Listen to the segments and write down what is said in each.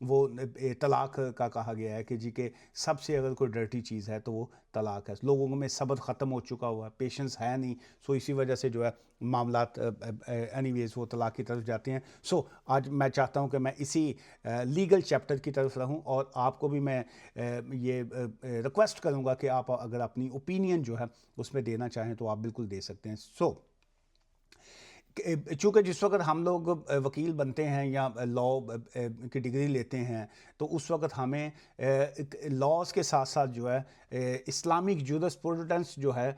وہ طلاق کا کہا گیا ہے کہ جی کہ سب سے اگر کوئی ڈرٹی چیز ہے تو وہ طلاق ہے. لوگوں میں صبر ختم ہو چکا ہوا ہے, پیشنس ہے نہیں, سو اسی وجہ سے جو ہے معاملات اینی ویز وہ طلاق کی طرف جاتے ہیں. سو آج میں چاہتا ہوں کہ میں اسی لیگل چیپٹر کی طرف رہوں, اور آپ کو بھی میں یہ ریکویسٹ کروں گا کہ آپ اگر اپنی اوپینین جو ہے اس میں دینا چاہیں تو آپ بالکل دے سکتے ہیں. سو چونکہ جس وقت ہم لوگ وکیل بنتے ہیں یا لاء کی ڈگری لیتے ہیں تو اس وقت ہمیں لاز کے ساتھ ساتھ جو ہے اسلامک جورسپروڈنس جو ہے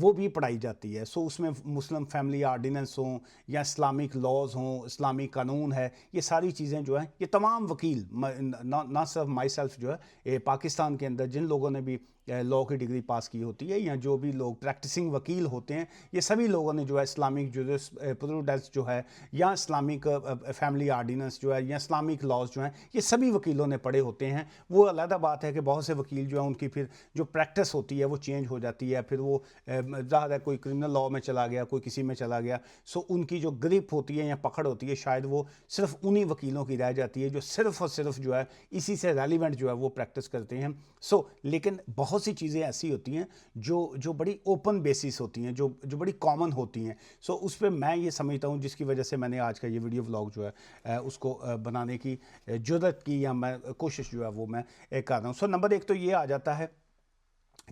وہ بھی پڑھائی جاتی ہے. سو اس میں مسلم فیملی آرڈیننس ہوں یا اسلامک لاز ہوں, اسلامک قانون ہے, یہ ساری چیزیں جو ہیں یہ تمام وکیل نہ صرف مائی سیلف جو ہے پاکستان کے اندر جن لوگوں نے بھی لاء کی ڈگری پاس کی ہوتی ہے یا جو بھی لوگ پریکٹسنگ وکیل ہوتے ہیں, یہ سبھی لوگوں نے جو ہے اسلامک جورسپروڈنس جو ہے یا اسلامک فیملی آرڈیننس جو ہے یا اسلامک لاز جو ہیں یہ سبھی وکیلوں نے پڑھے ہوتے ہیں. وہ علیحدہ بات ہے کہ بہت سے وکیل جو ہیں ان کی پھر جو پریکٹس ہوتی ہے وہ چینج ہو جاتی ہے, پھر وہ ظاہر ہے کوئی کرمنل لاء میں چلا گیا, کوئی کسی میں چلا گیا. سو ان کی جو گرپ ہوتی ہے یا پکڑ ہوتی ہے شاید وہ صرف انہی وکیلوں کی رہ جاتی ہے جو صرف اور صرف جو ہے اسی سے ریلیونٹ جو ہے وہ پریکٹس کرتے ہیں. سو لیکن بہت سی چیزیں ایسی ہوتی ہیں جو بڑی اوپن بیسس ہوتی ہیں, جو بڑی کامن ہوتی ہیں. سو اس پہ میں یہ سمجھتا ہوں جس کی وجہ سے میں نے آج کا یہ ویڈیو ولاگ جو ہے اس کو بنانے کی جرات کی یا میں کوشش جو ہے وہ میں کر رہا ہوں. سو نمبر ایک تو یہ آ جاتا ہے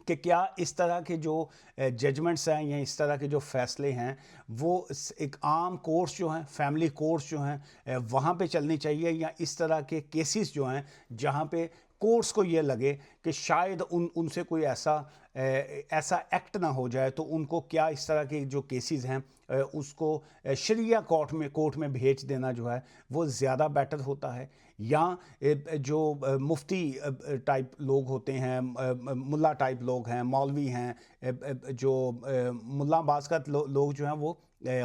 کہ کیا اس طرح کے جو ججمنٹس ہیں یا اس طرح کے جو فیصلے ہیں وہ ایک عام کورٹس جو ہیں, فیملی کورٹس جو ہیں وہاں پہ چلنی چاہیے, یا اس طرح کے کیسز جو ہیں جہاں پہ کورٹس کو یہ لگے کہ شاید ان سے کوئی ایسا ایکٹ نہ ہو جائے تو ان کو کیا اس طرح کے جو کیسز ہیں اس کو شریعہ کورٹ میں بھیج دینا جو ہے وہ زیادہ بیٹر ہوتا ہے, یا جو مفتی ٹائپ لوگ ہوتے ہیں, ملا ٹائپ لوگ ہیں, مولوی ہیں, جو ملا بعض کا لوگ جو ہیں وہ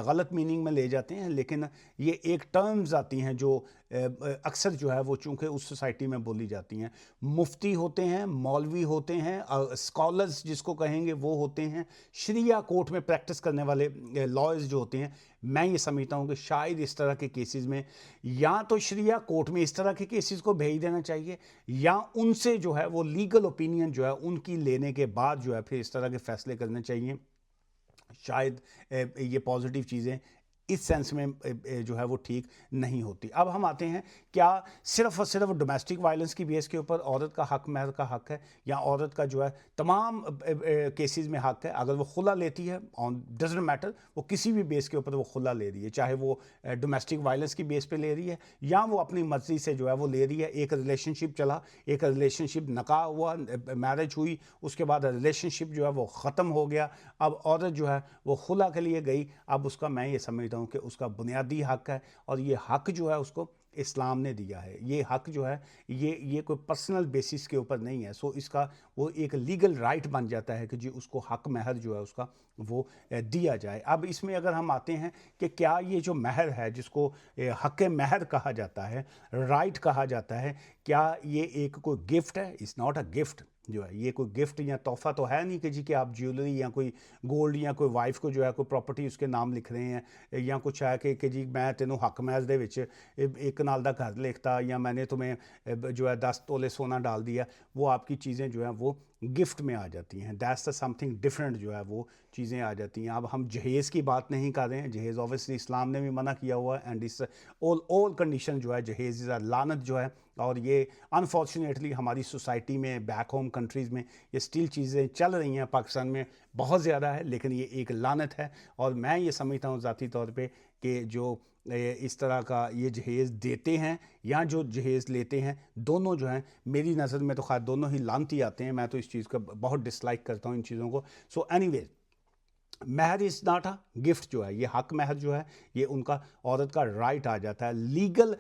غلط میننگ میں لے جاتے ہیں, لیکن یہ ایک ٹرمز آتی ہیں جو اکثر جو ہے وہ چونکہ اس سوسائٹی میں بولی جاتی ہیں. مفتی ہوتے ہیں, مولوی ہوتے ہیں, اسکالرز جس کو کہیں گے وہ ہوتے ہیں, شریعہ کورٹ میں پریکٹس کرنے والے لائرز جو ہوتے ہیں. میں یہ سمجھتا ہوں کہ شاید اس طرح کے کیسز میں یا تو شریعہ کورٹ میں اس طرح کے کیسز کو بھیج دینا چاہیے, یا ان سے جو ہے وہ لیگل اوپینین جو ہے ان کی لینے کے بعد جو ہے پھر اس طرح کے فیصلے کرنے چاہیے. شاید یہ پازیٹیو چیزیں اس سینس میں جو ہے وہ ٹھیک نہیں ہوتی. اب ہم آتے ہیں کیا صرف اور صرف ڈومیسٹک وائلنس کی بیس کے اوپر عورت کا حق مہر کا حق ہے, یا عورت کا جو ہے تمام کیسز میں حق ہے, اگر وہ خلا لیتی ہے آن ڈزنٹ میٹر وہ کسی بھی بیس کے اوپر وہ خلا لے رہی ہے, چاہے وہ ڈومیسٹک وائلنس کی بیس پہ لے رہی ہے یا وہ اپنی مرضی سے جو ہے وہ لے رہی ہے. ایک ریلیشن شپ چلا, ایک ریلیشن شپ نکاح ہوا, میرج ہوئی, اس کے بعد ریلیشن شپ جو ہے وہ ختم ہو گیا, اب عورت جو ہے وہ خلا کے لیے گئی. اب اس کا میں یہ سمجھتا ہوں کہ اس کا بنیادی حق ہے, اور یہ حق جو ہے اس کو اسلام نے دیا ہے. یہ حق جو ہے یہ کوئی پرسنل بیسس کے اوپر نہیں ہے. سو اس کا وہ ایک لیگل رائٹ بن جاتا ہے کہ جی اس کو حق مہر جو ہے اس کا وہ دیا جائے. اب اس میں اگر ہم آتے ہیں کہ کیا یہ جو مہر ہے جس کو حق مہر کہا جاتا ہے, رائٹ کہا جاتا ہے, کیا یہ ایک کوئی گفٹ ہے؟ It's not a gift. جو ہے یہ کوئی گفٹ یا تحفہ تو ہے نہیں کہ جی کہ آپ جیولری یا کوئی گولڈ یا کوئی وائف کو جو ہے کوئی پراپرٹی اس کے نام لکھ رہے ہیں, یا کچھ ہے کہ جی میں تینوں حق مہر دے وچ ایک نال دا گھر لکھتا, یا میں نے تمہیں جو ہے 10 تولے سونا ڈال دیا. وہ آپ کی چیزیں جو ہیں وہ گفٹ میں آ جاتی ہیں. That's the some thing different جو ہے وہ چیزیں آ جاتی ہیں. اب ہم جہیز کی بات نہیں کر رہے ہیں, جہیز اوبیسلی اسلام نے بھی منع کیا ہوا ہے, اینڈ اس all کنڈیشن جو ہے جہیز لعنت جو ہے, اور یہ انفارچونیٹلی ہماری سوسائٹی میں بیک ہوم کنٹریز میں یہ اسٹل چیزیں چل رہی ہیں. پاکستان میں بہت زیادہ ہے, لیکن یہ ایک لعنت ہے. اور میں یہ سمجھتا ہوں ذاتی طور پہ کہ جو اس طرح کا یہ جہیز دیتے ہیں یا جو جہیز لیتے ہیں, دونوں جو ہیں میری نظر میں تو خیر دونوں ہی لعنتی آتے ہیں. میں تو اس چیز کا بہت ڈسلائک کرتا ہوں ان چیزوں کو. سو اینی ویز مہر از ناٹ اے گفٹ. جو ہے یہ حق مہر جو ہے یہ ان کا عورت کا رائٹ آ جاتا ہے, لیگل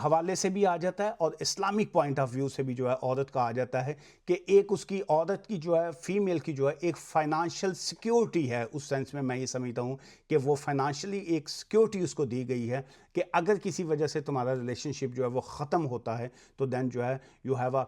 حوالے سے بھی آ جاتا ہے, اور اسلامک پوائنٹ آف ویو سے بھی جو ہے عورت کا آ جاتا ہے کہ ایک اس کی عورت کی جو ہے فیمیل کی جو ہے ایک فائنانشیل سیکیورٹی ہے. اس سینس میں یہ سمجھتا ہوں کہ وہ فائنانشلی ایک سیکیورٹی اس کو دی گئی ہے کہ اگر کسی وجہ سے تمہارا ریلیشن شپ جو ہے وہ ختم ہوتا ہے تو دین جو ہے یو ہیو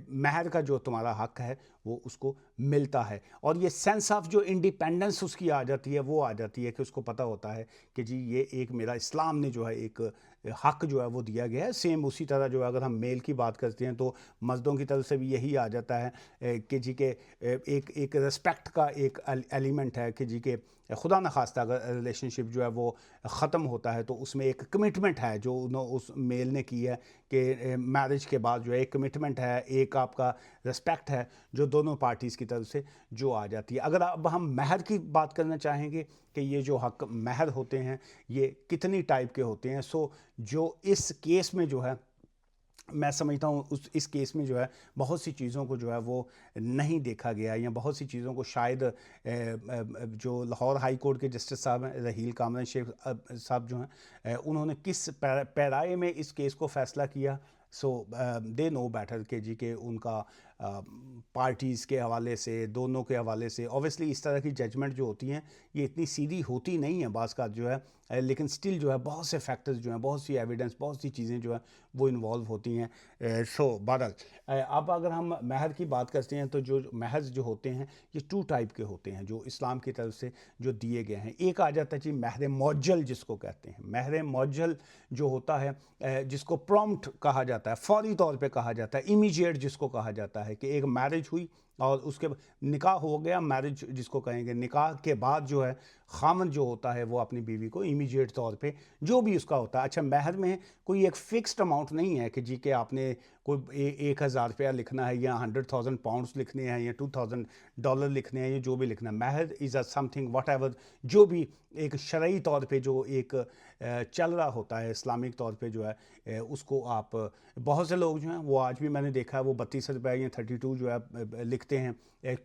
مہر کا جو تمہارا حق ہے وہ اس کو ملتا ہے. اور یہ سینس آف جو انڈیپینڈنس اس کی آ جاتی ہے وہ آ جاتی ہے کہ اس کو پتہ ہوتا ہے کہ جی یہ ایک میرا اسلام نے جو ہے ایک حق جو ہے وہ دیا گیا ہے. سیم اسی طرح جو ہے اگر ہم میل کی بات کرتے ہیں تو مردوں کی طرف سے بھی یہی آ جاتا ہے کہ جی کہ ایک رسپیکٹ کا ایک ایلیمنٹ ہے کہ جی کہ خدا نخواستہ اگر ریلیشن شپ جو ہے وہ ختم ہوتا ہے تو اس میں ایک کمٹمنٹ ہے جو اس میل نے کی ہے کہ میرج کے بعد جو ہے ایک کمٹمنٹ ہے, ایک آپ کا رسپیکٹ ہے جو دونوں پارٹیز کی طرف سے جو آ جاتی ہے. اگر اب ہم مہر کی بات کرنا چاہیں گے کہ یہ جو حق مہر ہوتے ہیں یہ کتنی ٹائپ کے ہوتے ہیں, سو جو اس کیس میں جو ہے میں سمجھتا ہوں اس کیس میں جو ہے بہت سی چیزوں کو جو ہے وہ نہیں دیکھا گیا, یا بہت سی چیزوں کو شاید جو لاہور ہائی کورٹ کے جسٹس صاحب ہیں رحیل کامران شیخ صاحب جو ہیں انہوں نے کس پیرائے میں اس کیس کو فیصلہ کیا, سو دے نو بیٹر کہ جی کہ ان کا پارٹیز کے حوالے سے دونوں کے حوالے سے اوبیسلی اس طرح کی ججمنٹ جو ہوتی ہیں یہ اتنی سیدھی ہوتی نہیں ہیں بعض کا جو ہے, لیکن سٹل جو ہے بہت سے فیکٹرز جو ہیں, بہت سی ایویڈنس, بہت سی چیزیں جو ہیں وہ انوالو ہوتی ہیں. سو بہرحال اب اگر ہم مہر کی بات کرتے ہیں تو جو مہر جو ہوتے ہیں یہ 2 ٹائپ کے ہوتے ہیں جو اسلام کی طرف سے جو دیے گئے ہیں. ایک آ جاتا ہے جی مہر معجل جس کو کہتے ہیں. مہر معجل جو ہوتا ہے جس کو پرومپٹ کہا جاتا ہے, فوری طور پہ کہا جاتا ہے, امیجیٹ جس کو کہا جاتا ہے کہ ایک میرج ہوئی اور اس کے نکاح ہو گیا, میرج جس کو کہیں گے, نکاح کے بعد جو ہے خامن جو ہوتا ہے وہ اپنی بیوی کو امیجیٹ طور پہ جو بھی اس کا ہوتا ہے. اچھا مہر میں کوئی ایک فکسڈ اماؤنٹ نہیں ہے کہ جی کہ آپ نے کوئی 1000 روپیہ لکھنا ہے یا 100,000 پاؤنڈس لکھنے ہیں یا $2,000 لکھنے ہیں یا جو بھی لکھنا ہے. مہر از اے سم تھنگ واٹ ایور جو بھی ایک شرعی طور پہ جو ایک چل رہا ہوتا ہے اسلامک طور پہ جو ہے اس کو آپ بہت سے لوگ جو ہیں وہ آج بھی میں نے دیکھا ہے وہ 32 روپے یا 32 جو ہے لکھتے ہیں,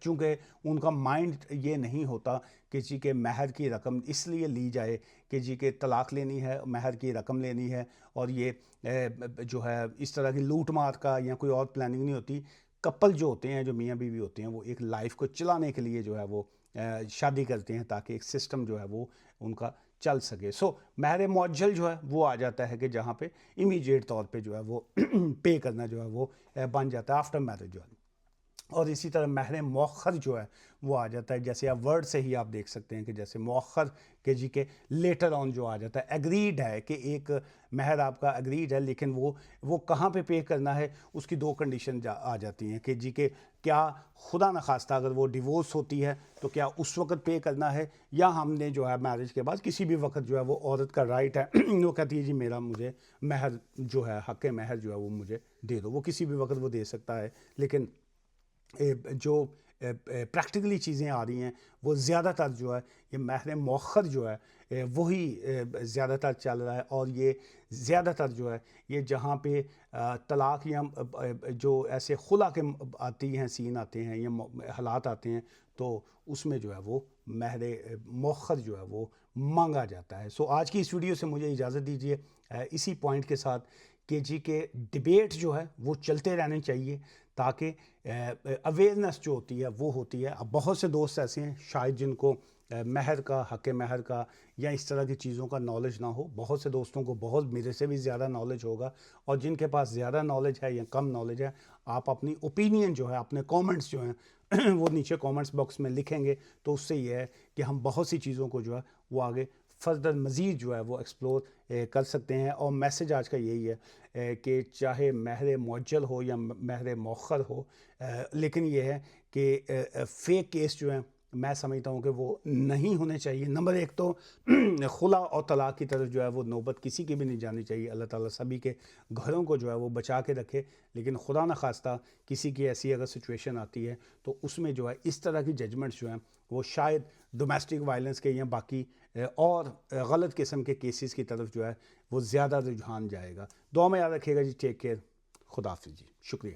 چونکہ ان کا مائنڈ یہ نہیں ہوتا کہ جی کہ مہر کی رقم اس لیے لی جائے کہ جی کہ طلاق لینی ہے, مہر کی رقم لینی ہے, اور یہ جو ہے اس طرح کی لوٹ مار کا یا کوئی اور پلاننگ نہیں ہوتی. کپل جو ہوتے ہیں جو میاں بیوی ہوتے ہیں وہ ایک لائف کو چلانے کے لیے جو ہے وہ شادی کرتے ہیں تاکہ ایک سسٹم جو ہے وہ ان کا چل سکے. سو مہر معجل جو ہے وہ آ جاتا ہے کہ جہاں پہ امیجیٹ طور پہ جو ہے وہ پے کرنا جو ہے وہ بن جاتا ہے آفٹر میرج جو ہے. اور اسی طرح مہر مؤخر جو ہے وہ آ جاتا ہے, جیسے آپ ورڈ سے ہی آپ دیکھ سکتے ہیں کہ جیسے مؤخر کہ جی کہ لیٹر آن جو آ جاتا ہے, ایگریڈ ہے کہ ایک مہر آپ کا ایگریڈ ہے, لیکن وہ کہاں پہ پے کرنا ہے اس کی 2 کنڈیشن آ جاتی ہیں کہ جی کہ کیا خدا نخواستہ اگر وہ ڈیورس ہوتی ہے تو کیا اس وقت پے کرنا ہے, یا ہم نے جو ہے میرج کے بعد کسی بھی وقت جو ہے وہ عورت کا رائٹ ہے وہ کہتی ہے جی مجھے مہر جو ہے حق مہر جو ہے وہ مجھے دے دو, وہ کسی بھی وقت وہ دے سکتا ہے. لیکن جو پریکٹیکلی چیزیں آ رہی ہیں وہ زیادہ تر جو ہے یہ مہر مؤخر جو ہے وہی زیادہ تر چل رہا ہے, اور یہ زیادہ تر جو ہے یہ جہاں پہ طلاق یا جو ایسے خلا کے آتی ہیں سین آتے ہیں یا حالات آتے ہیں تو اس میں جو ہے وہ مہر مؤخر جو ہے وہ مانگا جاتا ہے. سو آج کی اس ویڈیو سے مجھے اجازت دیجیے اسی پوائنٹ کے ساتھ کہ جی کہ ڈیبیٹ جو ہے وہ چلتے رہنے چاہیے تاکہ اویئرنیس جو ہوتی ہے وہ ہوتی ہے. اب بہت سے دوست ایسے ہیں شاید جن کو مہر کا, حق مہر کا یا اس طرح کی چیزوں کا نالج نہ ہو. بہت سے دوستوں کو بہت میرے سے بھی زیادہ نالج ہوگا, اور جن کے پاس زیادہ نالج ہے یا کم نالج ہے آپ اپنی اوپینین جو ہے, اپنے کومنٹس جو ہیں وہ نیچے کومنٹس باکس میں لکھیں گے تو اس سے یہ ہے کہ ہم بہت سی چیزوں کو جو ہے وہ آگے فردر مزید جو ہے وہ ایکسپلور کر سکتے ہیں. اور میسیج آج کا یہی ہے کہ چاہے مہر معجل ہو یا مہر مؤخر ہو, لیکن یہ ہے کہ فیک کیس جو ہیں میں سمجھتا ہوں کہ وہ نہیں ہونے چاہیے. نمبر 1 تو خلا اور طلاق کی طرف جو ہے وہ نوبت کسی کی بھی نہیں جانی چاہیے. اللہ تعالیٰ سبھی کے گھروں کو جو ہے وہ بچا کے رکھے, لیکن خدا نخواستہ کسی کی ایسی اگر سچویشن آتی ہے تو اس میں جو ہے اس طرح کی ججمنٹس جو ہیں وہ شاید ڈومیسٹک وائلنس کے یا باقی اور غلط قسم کے کیسز کی طرف جو ہے وہ زیادہ رجحان جائے گا. دعا میں یاد رکھیے گا جی. Take care. خدا حافظ جی. شکریہ.